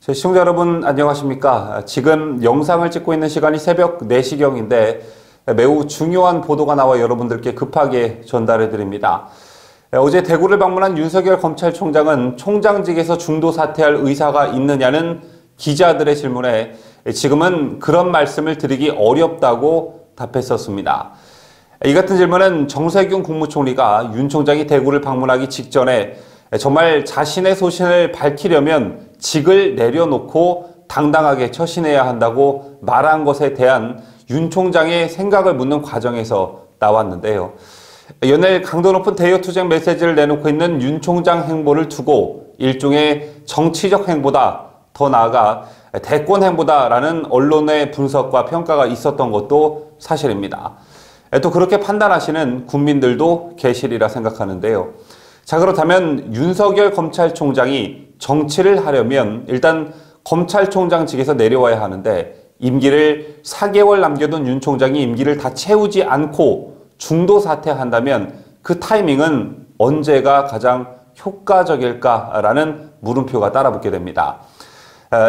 시청자 여러분 안녕하십니까. 지금 영상을 찍고 있는 시간이 새벽 4시경인데 매우 중요한 보도가 나와 여러분들께 급하게 전달해 드립니다. 어제 대구를 방문한 윤석열 검찰총장은 총장직에서 중도 사퇴할 의사가 있느냐는 기자들의 질문에 지금은 그런 말씀을 드리기 어렵다고 답했었습니다. 이 같은 질문은 정세균 국무총리가 윤 총장이 대구를 방문하기 직전에 정말 자신의 소신을 밝히려면 직을 내려놓고 당당하게 처신해야 한다고 말한 것에 대한 윤 총장의 생각을 묻는 과정에서 나왔는데요. 연일 강도 높은 대여투쟁 메시지를 내놓고 있는 윤 총장 행보를 두고 일종의 정치적 행보다, 더 나아가 대권 행보다라는 언론의 분석과 평가가 있었던 것도 사실입니다. 또 그렇게 판단하시는 국민들도 계시리라 생각하는데요. 자, 그렇다면 윤석열 검찰총장이 정치를 하려면 일단 검찰총장직에서 내려와야 하는데, 임기를 4개월 남겨둔 윤 총장이 임기를 다 채우지 않고 중도 사퇴한다면 그 타이밍은 언제가 가장 효과적일까라는 물음표가 따라붙게 됩니다.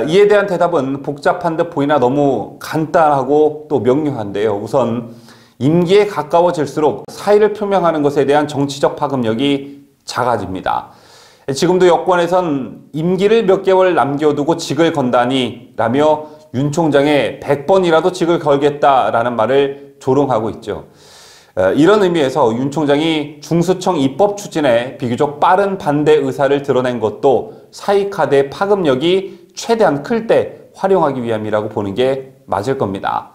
이에 대한 대답은 복잡한 듯 보이나 너무 간단하고 또 명료한데요. 우선 임기에 가까워질수록 사의를 표명하는 것에 대한 정치적 파급력이 작아집니다. 지금도 여권에선 임기를 몇 개월 남겨두고 직을 건다니 라며 윤 총장의 100번이라도 직을 걸겠다라는 말을 조롱하고 있죠. 이런 의미에서 윤 총장이 중수청 입법 추진에 비교적 빠른 반대 의사를 드러낸 것도 사의 카드의 파급력이 최대한 클 때 활용하기 위함이라고 보는 게 맞을 겁니다.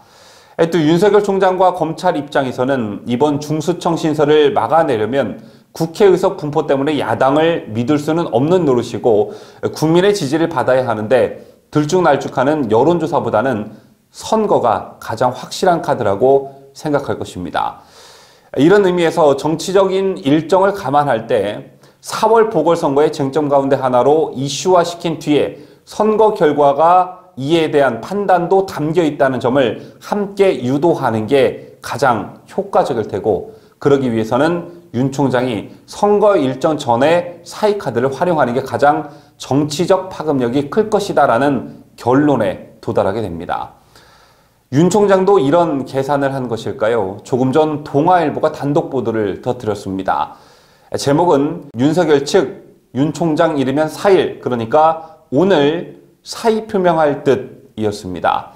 또 윤석열 총장과 검찰 입장에서는 이번 중수청 신설을 막아내려면 국회 의석 분포 때문에 야당을 믿을 수는 없는 노릇이고 국민의 지지를 받아야 하는데 들쭉날쭉하는 여론조사보다는 선거가 가장 확실한 카드라고 생각할 것입니다. 이런 의미에서 정치적인 일정을 감안할 때 4월 보궐선거의 쟁점 가운데 하나로 이슈화시킨 뒤에 선거 결과가 이에 대한 판단도 담겨 있다는 점을 함께 유도하는 게 가장 효과적일 테고, 그러기 위해서는 윤 총장이 선거 일정 전에 사의 카드를 활용하는 게 가장 정치적 파급력이 클 것이다라는 결론에 도달하게 됩니다. 윤 총장도 이런 계산을 한 것일까요? 조금 전 동아일보가 단독 보도를 터뜨렸습니다. 제목은 윤석열 측 윤 총장 잃으면 4일, 그러니까 오늘 사의 표명할 듯이었습니다.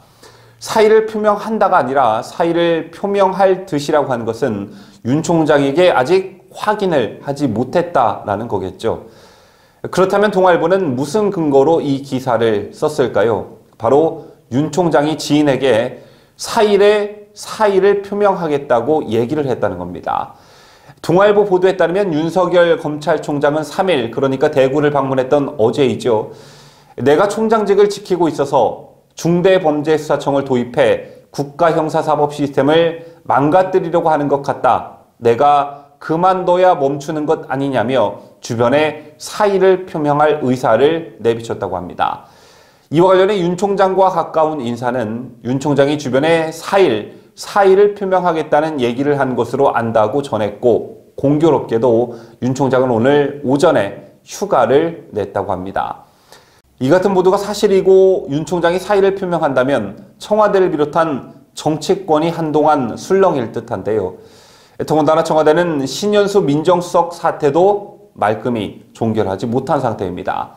사의를 표명한다가 아니라 사의를 표명할 듯이라고 하는 것은 윤 총장에게 아직 확인을 하지 못했다라는 거겠죠. 그렇다면 동아일보는 무슨 근거로 이 기사를 썼을까요? 바로 윤 총장이 지인에게 4일에 사의를 표명하겠다고 얘기를 했다는 겁니다. 동아일보 보도에 따르면 윤석열 검찰총장은 3일, 그러니까 대구를 방문했던 어제이죠. 내가 총장직을 지키고 있어서 중대범죄수사청을 도입해 국가형사사법 시스템을 망가뜨리려고 하는 것 같다. 내가 그만둬야 멈추는 것 아니냐며 주변에 사의를 표명할 의사를 내비쳤다고 합니다. 이와 관련해 윤 총장과 가까운 인사는 윤 총장이 주변에 4일 사의를 표명하겠다는 얘기를 한 것으로 안다고 전했고, 공교롭게도 윤 총장은 오늘 오전에 휴가를 냈다고 합니다. 이 같은 보도가 사실이고 윤 총장이 사의를 표명한다면 청와대를 비롯한 정치권이 한동안 술렁일 듯한데요. 더군다나 청와대는 신현수 민정수석 사태도 말끔히 종결하지 못한 상태입니다.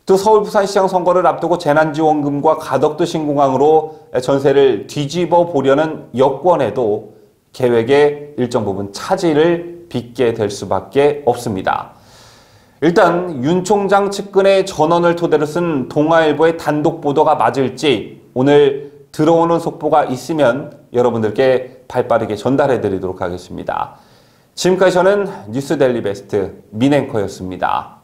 또 서울 부산시장 선거를 앞두고 재난지원금과 가덕도 신공항으로 전세를 뒤집어 보려는 여권에도 계획의 일정 부분 차질을 빚게 될 수밖에 없습니다. 일단 윤 총장 측근의 전언을 토대로 쓴 동아일보의 단독 보도가 맞을지 오늘 들어오는 속보가 있으면 여러분들께 발빠르게 전달해 드리도록 하겠습니다. 지금까지 저는 뉴스데일리 베스트 민앵커였습니다.